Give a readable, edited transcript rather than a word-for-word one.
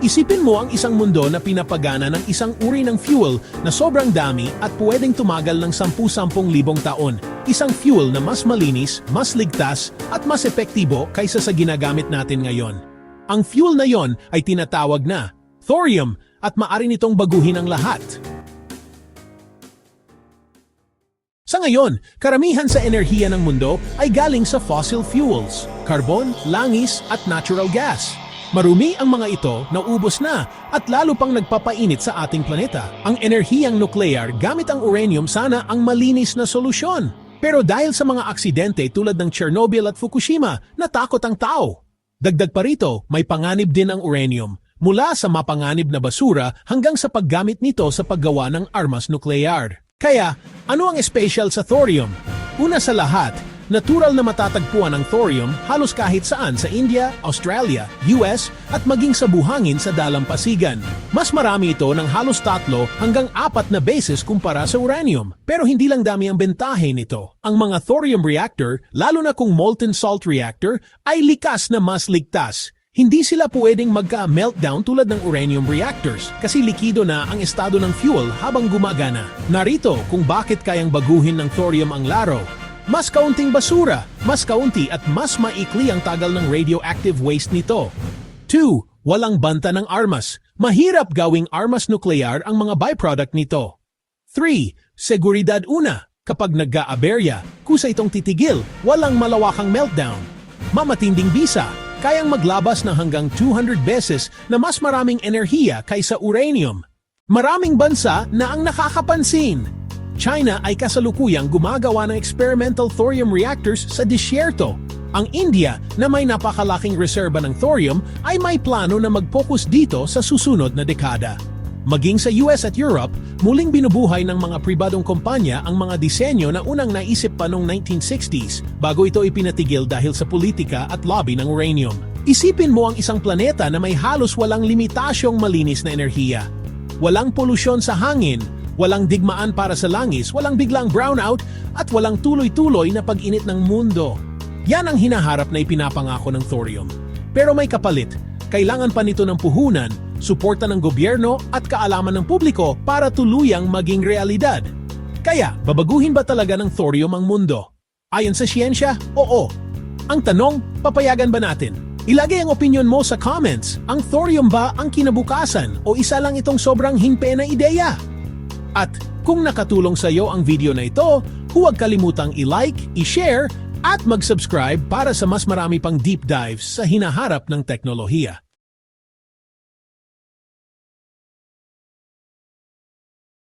Isipin mo ang isang mundo na pinapagana ng isang uri ng fuel na sobrang dami at pwedeng tumagal ng 10,000 taon. Isang fuel na mas malinis, mas ligtas, at mas epektibo kaysa sa ginagamit natin ngayon. Ang fuel na yon ay tinatawag na thorium at maaari nitong baguhin ang lahat. Sa ngayon, karamihan sa enerhiya ng mundo ay galing sa fossil fuels, carbon, langis at natural gas. Marumi ang mga ito, naubos na, at lalo pang nagpapainit sa ating planeta. Ang enerhiyang nuclear gamit ang uranium sana ang malinis na solusyon. Pero dahil sa mga aksidente tulad ng Chernobyl at Fukushima, natakot ang tao. Dagdag pa rito, may panganib din ang uranium, mula sa mapanganib na basura hanggang sa paggamit nito sa paggawa ng armas nuklear. Kaya, ano ang special sa thorium? Una sa lahat, natural na matatagpuan ang thorium halos kahit saan sa India, Australia, US at maging sa buhangin sa dalampasigan. Mas marami ito ng halos 3 hanggang 4 na beses kumpara sa uranium. Pero hindi lang dami ang bentahe nito. Ang mga thorium reactor, lalo na kung molten salt reactor, ay likas na mas ligtas. Hindi sila pwedeng magka-meltdown tulad ng uranium reactors kasi likido na ang estado ng fuel habang gumagana. Narito kung bakit kayang baguhin ng thorium ang laro. Mas kaunting basura, mas kaunti at mas maikli ang tagal ng radioactive waste nito. 2. Walang banta ng armas. Mahirap gawing armas nuklear ang mga byproduct nito. 3. Seguridad una. Kapag nagka-aberya, kusa itong titigil, walang malawakang meltdown. Mamatinding bisa. Kayang maglabas ng hanggang 200 beses na mas maraming enerhiya kaysa uranium. Maraming bansa na ang nakakapansin. China ay kasalukuyang gumagawa ng experimental thorium reactors sa disyerto. Ang India, na may napakalaking reserba ng thorium, ay may plano na mag-focus dito sa susunod na dekada. Maging sa US at Europe, muling binubuhay ng mga pribadong kumpanya ang mga disenyo na unang naisip pa noong 1960s bago ito ipinatigil dahil sa politika at lobby ng uranium. Isipin mo ang isang planeta na may halos walang limitasyong malinis na enerhiya. Walang polusyon sa hangin, walang digmaan para sa langis, walang biglang brownout, at walang tuloy-tuloy na pag-init ng mundo. Yan ang hinaharap na ipinapangako ng thorium. Pero may kapalit, kailangan pa nito ng puhunan, suporta ng gobyerno at kaalaman ng publiko para tuluyang maging realidad. Kaya, babaguhin ba talaga ng thorium ang mundo? Ayon sa siyensya, oo. Ang tanong, papayagan ba natin? Ilagay ang opinion mo sa comments. Ang thorium ba ang kinabukasan o isa lang itong sobrang hinpe na ideya? At kung nakatulong sa iyo ang video na ito, huwag kalimutang i-like, i-share at mag-subscribe para sa mas marami pang deep dives sa hinaharap ng teknolohiya.